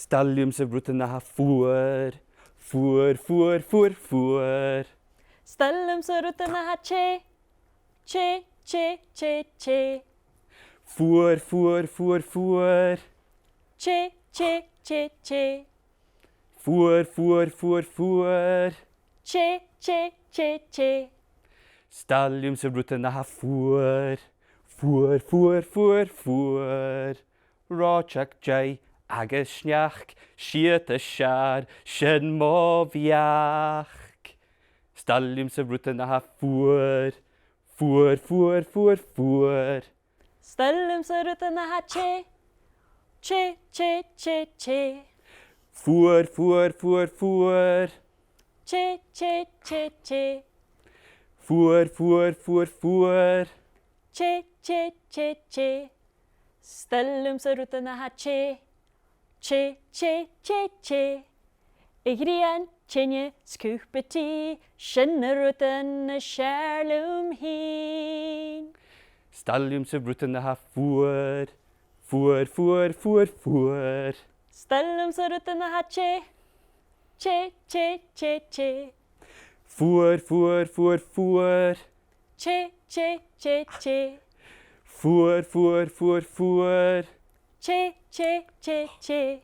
Stallium sy brúta na ha fuair. Fuair, fuair, fuair, fuair. Stallium sy brúta na ha che. Che, che, che, che. Fuair, fuair, fuair, fuair. Che, che, che, che. Fuair, fuair, fuair, fuair. Che, che, che, che. Stallium sy brúta na ha fuair. Fuair, fuair, fuair, fuair. Ráteach jay agus sneach, siat a siar, sin má bheach. Stallium sy brúta na ha fuair. Fuair, fuair, fuair, fuair. Stallium sy brúta na ha che. Che, che, che, che. Fuair, fuair, fuair, fuair. Che, che, che, che. Fuair, fuair, fuair, fuair. Che, che, che, che. Stallium sy brúta na ha che. Che, che, che, che. Ik rian tjinje skúpetí, sinna brúta na searlum hín. Stallium sy brúta na ha fuair. Fuair, fuair, fuair, fuair. Stallium sy brúta na ha che. Che, che, che, che. Fuair, fuair, fuair, fuair. Che, che, che, che. Fuair, fuair, fuair, fuair. Che, che, che, che.